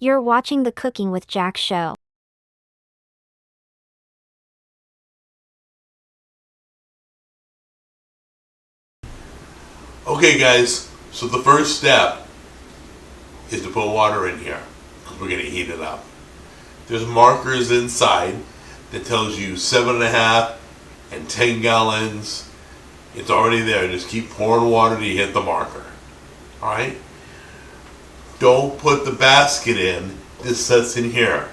You're watching the Cooking with Jack show. Okay guys, so the first step is to put water in here because we're going to heat it up. There's markers inside that tells you 7.5 and 10 gallons. It's already there. Just keep pouring water till you hit the marker. Alright? Don't put the basket in. This sets in here.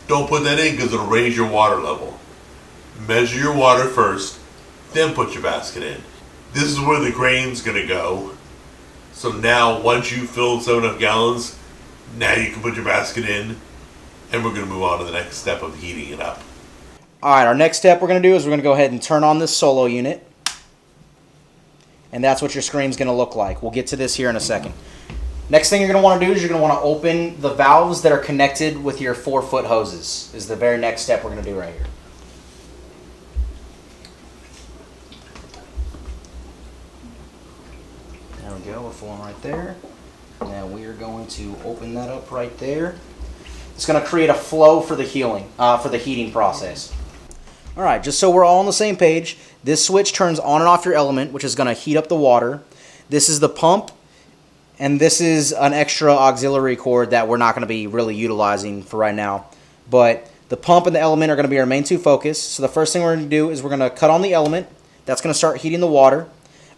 Don't put that in because it'll raise your water level. Measure your water first, then put your basket in. This is where the grain's going to go. So now, once you fill 7.5 gallons, now you can put your basket in, and we're going to move on to the next step of heating it up. Alright, our next step we're going to do is we're going to go ahead and turn on this solo unit. And that's what your screen's going to look like. We'll get to this here in a second. Next thing you're going to want to do is you're going to want to open the valves that are connected with your 4-foot hoses. Is the very next step we're going to do right here. There we go, we're filling right there. Now we are going to open that up right there. It's going to create a flow for the heating process. All right, just so we're all on the same page, this switch turns on and off your element, which is going to heat up the water. This is the pump, and this is an extra auxiliary cord that we're not going to be really utilizing for right now. But the pump and the element are going to be our main two focus. So the first thing we're going to do is we're going to cut on the element. That's going to start heating the water.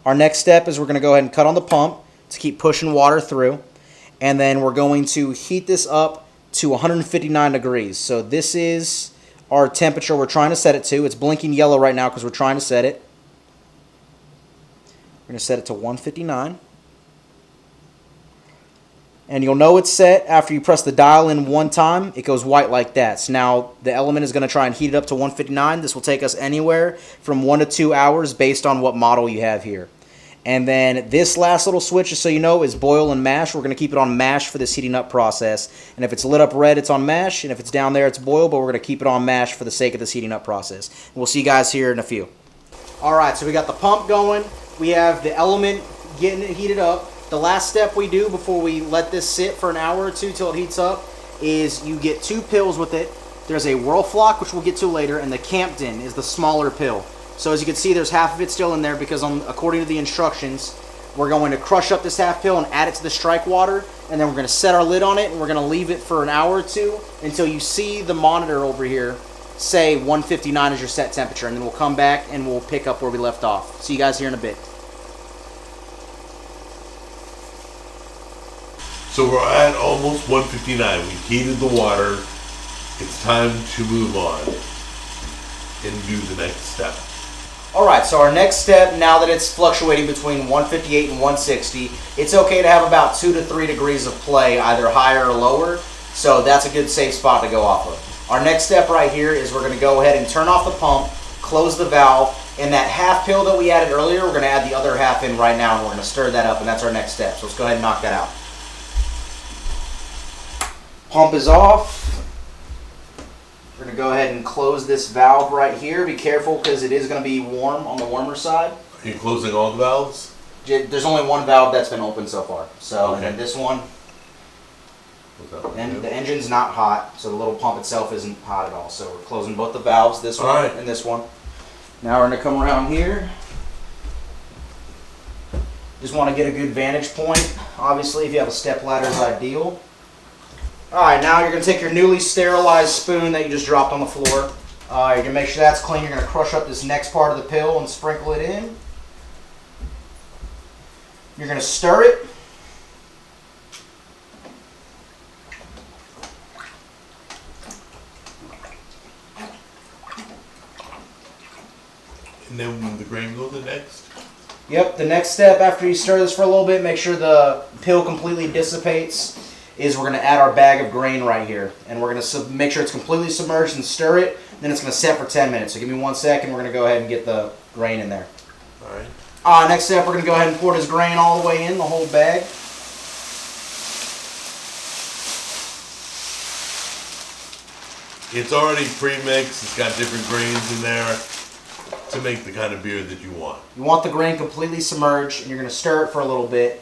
Our next step is we're going to go ahead and cut on the pump to keep pushing water through. And then we're going to heat this up to 159 degrees. So this is our temperature we're trying to set it to. It's blinking yellow right now because we're trying to set it. We're going to set it to 159. And you'll know it's set after you press the dial in one time. It goes white like that. So now the element is going to try and heat it up to 159. This will take us anywhere from 1 to 2 hours based on what model you have here. And then this last little switch, just so you know, is boil and mash. We're going to keep it on mash for this heating up process. And if it's lit up red, it's on mash. And if it's down there, it's boil. But we're going to keep it on mash for the sake of this heating up process. And we'll see you guys here in a few. All right, so we got the pump going. We have the element getting it heated up. The last step we do before we let this sit for an hour or two till it heats up is you get 2 pills with it. There's a Whirlflock, which we'll get to later, and the Campden is the smaller pill. So as you can see, there's half of it still in there because according to the instructions, we're going to crush up this half pill and add it to the strike water, and then we're going to set our lid on it, and we're going to leave it for an hour or two until you see the monitor over here say 159 is your set temperature, and then we'll come back and we'll pick up where we left off. See you guys here in a bit. So we're at almost 159. We've heated the water. It's time to move on and do the next step. Alright, so our next step, now that it's fluctuating between 158 and 160, it's okay to have about 2 to 3 degrees of play, either higher or lower, so that's a good safe spot to go off of. Our next step right here is we're going to go ahead and turn off the pump, close the valve, and that half pill that we added earlier, we're going to add the other half in right now, and we're going to stir that up, and that's our next step. So let's go ahead and knock that out. Pump is off. We're going to go ahead and close this valve right here. Be careful because it is going to be warm on the warmer side. Are you closing all the valves? There's only one valve that's been open so far. So, okay. And then this one, and the engine's not hot, so the little pump itself isn't hot at all. So we're closing both the valves, this one right. and this one. Now we're going to come around here. Just want to get a good vantage point. Obviously, if you have a step ladder, is ideal. Alright, now you're going to take your newly sterilized spoon that you just dropped on the floor. You're going to make sure that's clean. You're going to crush up this next part of the pill and sprinkle it in. You're going to stir it. And then when the grain goes the next? Yep, the next step after you stir this for a little bit, make sure the pill completely dissipates, is we're going to add our bag of grain right here. And we're going to make sure it's completely submerged and stir it. Then it's going to set for 10 minutes. So give me 1 second. We're going to go ahead and get the grain in there. Alright. Next step, we're going to go ahead and pour this grain all the way in, the whole bag. It's already pre-mixed. It's got different grains in there to make the kind of beer that you want. You want the grain completely submerged, and you're going to stir it for a little bit.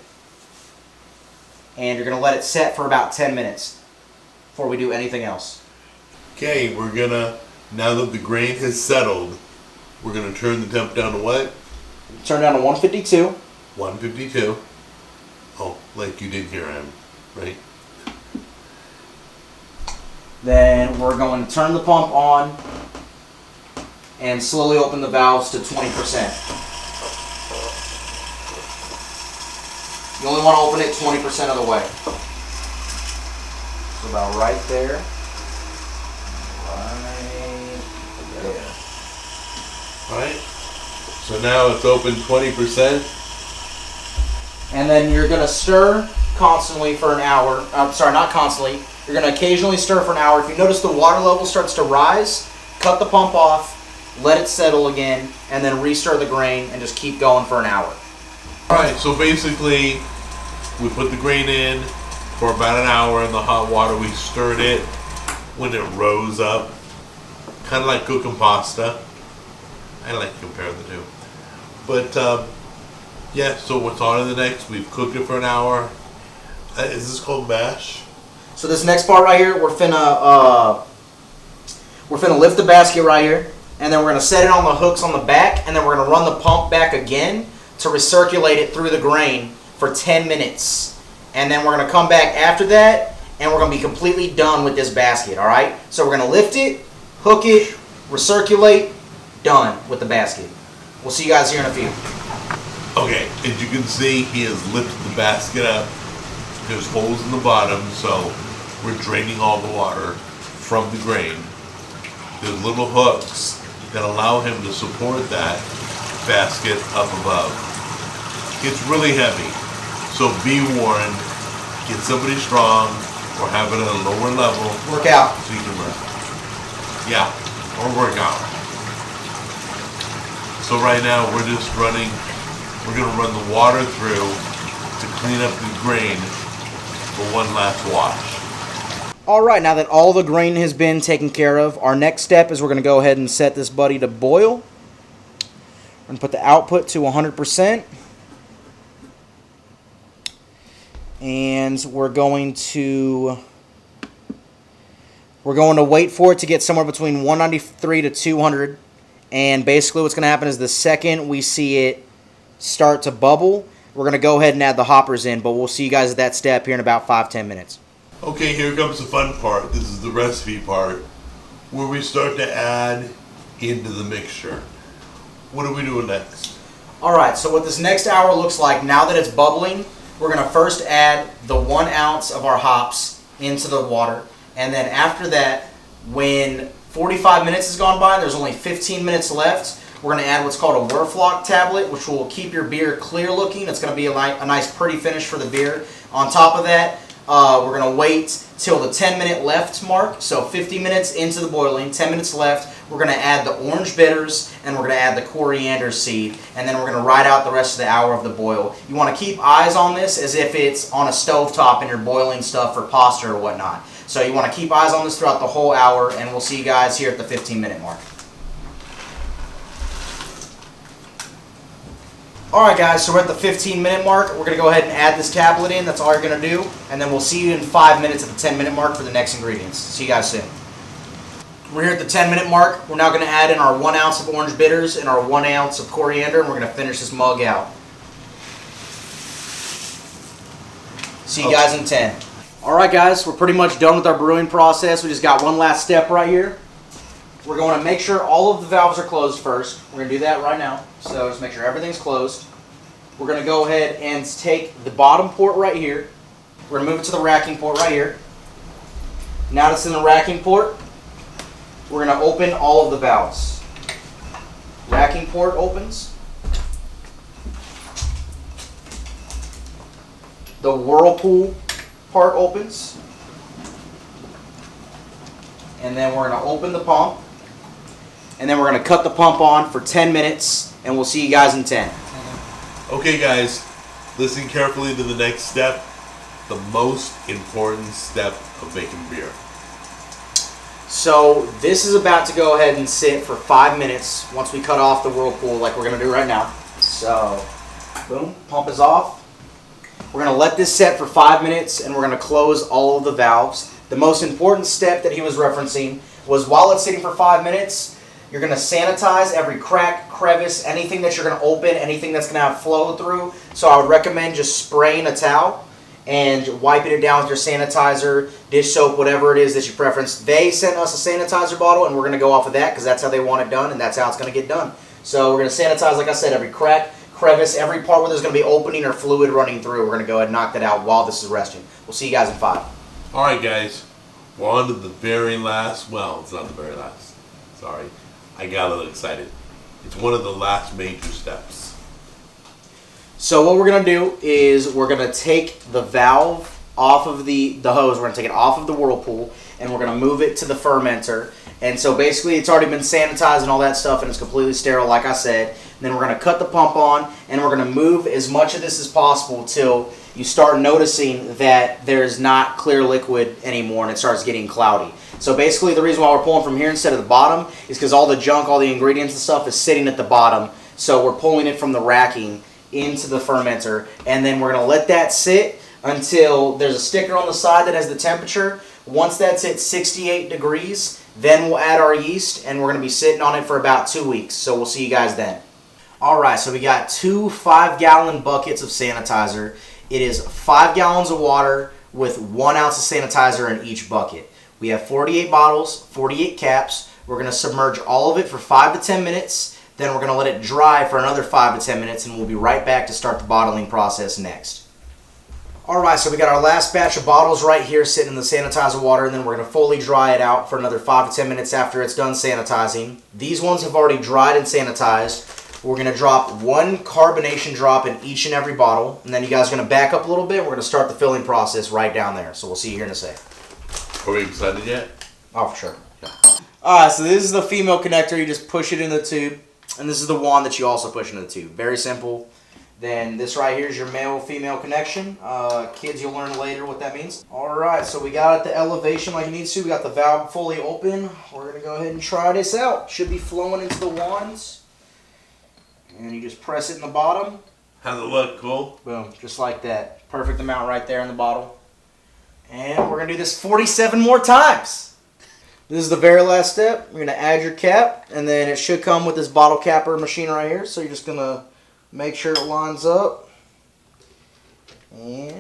And you're going to let it set for about 10 minutes. before we do anything else. Okay, we're gonna, now that the grain has settled, we're gonna turn the temp down to what? Turn down to 152. 152. Oh, like you did here, right? Then we're going to turn the pump on and slowly open the valves to 20%. You only want to open it 20% of the way. So about right there. Right there. Alright. So now it's open 20%. And then you're going to stir constantly for an hour. Sorry, not constantly. You're going to occasionally stir for an hour. If you notice the water level starts to rise, cut the pump off, let it settle again, and then restir the grain and just keep going for an hour. Alright, so basically we put the grain in for about an hour in the hot water. We stirred it when it rose up. Kind of like cooking pasta. I like to compare the two. But yeah, so what's on in the next? We've cooked it for an hour. Is this called mash? So this next part right here, we're finna lift the basket right here, and then we're gonna set it on the hooks on the back, and then we're gonna run the pump back again to recirculate it through the grain for 10 minutes. And then we're gonna come back after that, and we're gonna be completely done with this basket, all right? So we're gonna lift it, hook it, recirculate, done with the basket. We'll see you guys here in a few. Okay, as you can see, he has lifted the basket up. There's holes in the bottom, so we're draining all the water from the grain. There's little hooks that allow him to support that basket up above. It's really heavy, so be warned. Get somebody strong or have it at a lower level. Work out. So you can run. Yeah, or work out. So right now we're just running, we're gonna run the water through to clean up the grain for one last wash. All right, now that all the grain has been taken care of, our next step is we're gonna go ahead and set this buddy to boil. We're gonna put the output to 100%. And we're going to wait for it to get somewhere between 193 to 200. And basically what's going to happen is the second we see it start to bubble, we're going to go ahead and add the hoppers in. But we'll see you guys at that step here in about 5-10 minutes. Okay, here comes the fun part. This is the recipe part, where we start to add into the mixture. What are we doing next? All right, so what this next hour looks like, now that it's bubbling, we're going to first add the 1 ounce of our hops into the water. And then after that, when 45 minutes has gone by and there's only 15 minutes left, we're going to add what's called a Werflock tablet, which will keep your beer clear looking. It's going to be a nice pretty finish for the beer. On top of that, we're going to wait till the 10-minute left mark. So 50 minutes into the boiling, 10 minutes left. We're going to add the orange bitters, and we're going to add the coriander seed, and then we're going to ride out the rest of the hour of the boil. You want to keep eyes on this as if it's on a stovetop and you're boiling stuff for pasta or whatnot. So you want to keep eyes on this throughout the whole hour, and we'll see you guys here at the 15-minute mark. Alright guys, so we're at the 15-minute mark. We're going to go ahead and add this tablet in. That's all you're going to do. And then we'll see you in 5 minutes at the 10-minute mark for the next ingredients. See you guys soon. We're here at the 10-minute mark. We're now going to add in our 1 ounce of orange bitters and our 1 ounce of coriander, and we're going to finish this mug out. See you guys in 10. Alright guys, we're pretty much done with our brewing process. We just got one last step right here. We're going to make sure all of the valves are closed first. We're going to do that right now. So just make sure everything's closed. We're going to go ahead and take the bottom port right here. We're going to move it to the racking port right here. Now that it's in the racking port, we're going to open all of the valves. Racking port opens. The whirlpool part opens. And then we're going to open the pump. And then we're going to cut the pump on for 10 minutes, and we'll see you guys in 10. Okay guys, listen carefully to the next step, the most important step of making beer. So this is about to go ahead and sit for 5 minutes once we cut off the whirlpool like we're going to do right now. So, boom, pump is off. We're going to let this set for 5 minutes, and we're going to close all of the valves. The most important step that he was referencing was while it's sitting for 5 minutes, you're going to sanitize every crack, crevice, anything that you're going to open, anything that's going to have flow through. So I would recommend just spraying a towel and wiping it down with your sanitizer, dish soap, whatever it is that you preference. They sent us a sanitizer bottle, and we're going to go off of that because that's how they want it done, and that's how it's going to get done. So we're going to sanitize, like I said, every crack, crevice, every part where there's going to be opening or fluid running through. We're going to go ahead and knock that out while this is resting. We'll see you guys in 5. All right, guys. We're on to the very last. Well, it's not the very last. Sorry. I got a little excited. It's one of the last major steps. So what we're going to do is we're going to take the valve off of the hose. We're going to take it off of the whirlpool, and we're going to move it to the fermenter. And so basically it's already been sanitized and all that stuff, and it's completely sterile, like I said. And then we're going to cut the pump on, and we're going to move as much of this as possible till you start noticing that there's not clear liquid anymore and it starts getting cloudy. So basically the reason why we're pulling from here instead of the bottom is because all the junk, all the ingredients and stuff is sitting at the bottom. So we're pulling it from the racking into the fermenter, and then we're going to let that sit until there's a sticker on the side that has the temperature. Once that's at 68 degrees, then we'll add our yeast, and we're going to be sitting on it for about 2 weeks. So we'll see you guys then. Alright, so we got 2 5-gallon buckets of sanitizer. It is 5 gallons of water with 1 ounce of sanitizer in each bucket. We have 48 bottles, 48 caps. We're going to submerge all of it for 5 to 10 minutes. Then we're going to let it dry for another 5 to 10 minutes, and we'll be right back to start the bottling process next. Alright, so we got our last batch of bottles right here sitting in the sanitizer water, and then we're going to fully dry it out for another 5 to 10 minutes after it's done sanitizing. These ones have already dried and sanitized. We're going to drop 1 carbonation drop in each and every bottle, and then you guys are going to back up a little bit. We're going to start the filling process right down there. So we'll see you here in a sec. Are we excited yet? Oh, for sure. Yeah. Alright, so this is the female connector. You just push it in the tube, and this is the wand that you also push into the tube. Very simple. Then this right here is your male-female connection. Kids, you'll learn later what that means. Alright, so we got it the elevation like it needs to. We got the valve fully open. We're going to go ahead and try this out. Should be flowing into the wands. And you just press it in the bottom. How's it look? Cool? Boom, just like that. Perfect amount right there in the bottle. And we're going to do this 47 more times. This is the very last step. You're going to add your cap, and then it should come with this bottle capper machine right here. So you're just going to make sure it lines up. And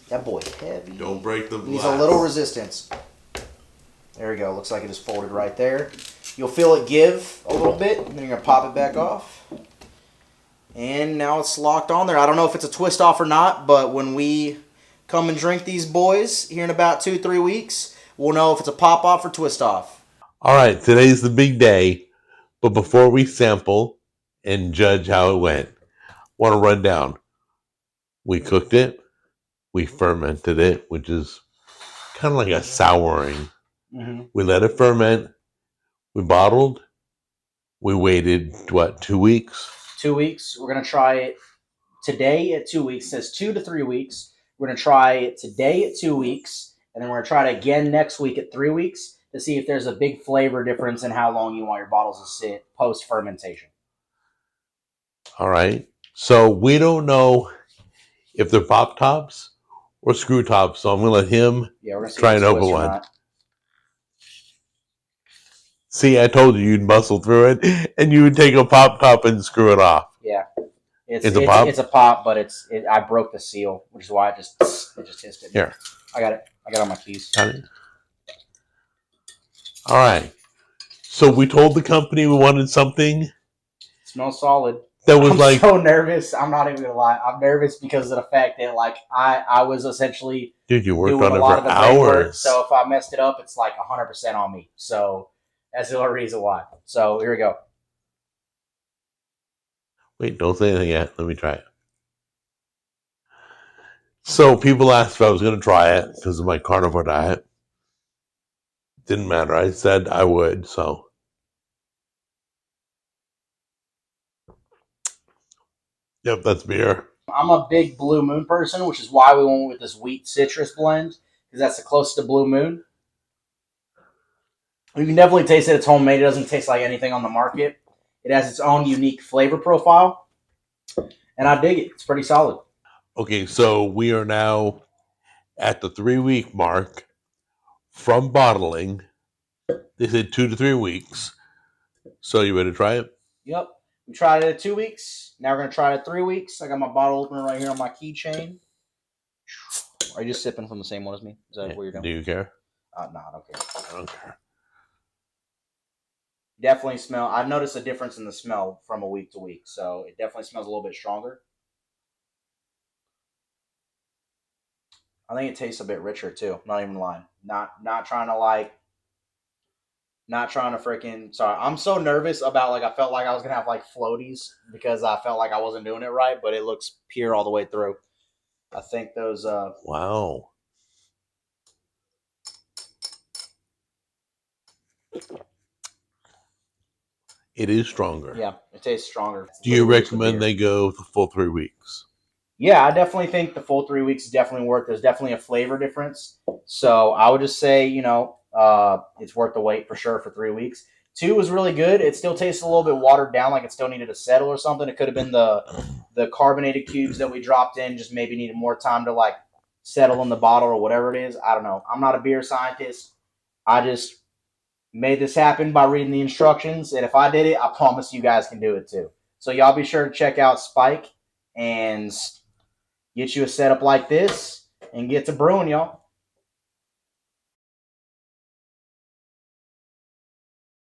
that boy heavy. Don't break the glass. Needs a little resistance. There we go. Looks like it is folded right there. You'll feel it give a little bit, and then you're going to pop it back off. And now it's locked on there. I don't know if it's a twist off or not, but when we come and drink these boys here in about 2-3 weeks, we'll know if it's a pop off or twist off. All right, today's the big day. But before we sample and judge how it went, I want to run down. We cooked it. We fermented it, which is kind of like a souring. Mm-hmm. We let it ferment. We bottled. We waited, 2 weeks? 2 weeks. We're going to try it today at 2 weeks. It says 2 to 3 weeks. We're going to try it today at 2 weeks. And then we're going to try it again next week at 3 weeks to see if there's a big flavor difference in how long you want your bottles to sit post-fermentation. All right. So we don't know if they're pop tops or screw tops. So I'm going to let him try and open one. See, I told you you'd muscle through it, and you would take a pop top and screw it off. Yeah, it's a pop, but I broke the seal, which is why it just hissed it. Here, I got it. I got all my keys. Got it. All right. So we told the company we wanted something. It smells solid. That was I'm so nervous. I'm not even gonna lie. I'm nervous because of the fact that I was essentially you worked doing on it a lot for of the great work. hours. So if I messed it up, it's 100% on me. So that's the only reason why. So here we go. Wait, don't say anything yet. Let me try it. So people asked if I was going to try it because of my carnivore diet. Didn't matter. I said I would, so. Yep, that's beer. I'm a big Blue Moon person, which is why we went with this wheat citrus blend, because that's the closest to Blue Moon. You can definitely taste that it's homemade. It doesn't taste like anything on the market. It has its own unique flavor profile, and I dig it. It's pretty solid. Okay, so we are now At the 3-week mark from bottling, they said 2 to 3 weeks. So you ready to try it? Yep. We tried it at 2 weeks. Now we're going to try it at 3 weeks. I got my bottle opener right here on my keychain. Are you just sipping from the same one as me? Is that what you're doing? Do you care? No, I don't care. I don't care. Definitely smell. I've noticed a difference in the smell from a week to week. So it definitely smells a little bit stronger. I think it tastes a bit richer too. Not even lying. Not trying to freaking. Sorry, I'm so nervous about I felt like I was gonna have floaties because I felt like I wasn't doing it right, but it looks pure all the way through. I think those. Wow. It is stronger. Yeah, it tastes stronger. Do you recommend they go the full 3 weeks? Yeah, I definitely think the full 3 weeks is definitely worth. There's definitely a flavor difference. So I would just say, it's worth the wait for sure for 3 weeks. 2 was really good. It still tastes a little bit watered down, like it still needed to settle or something. It could have been the carbonated cubes that we dropped in, just maybe needed more time to settle in the bottle or whatever it is. I don't know. I'm not a beer scientist. I just made this happen by reading the instructions. And if I did it, I promise you guys can do it too. So y'all be sure to check out Spike and get you a setup like this and get to brewing, y'all.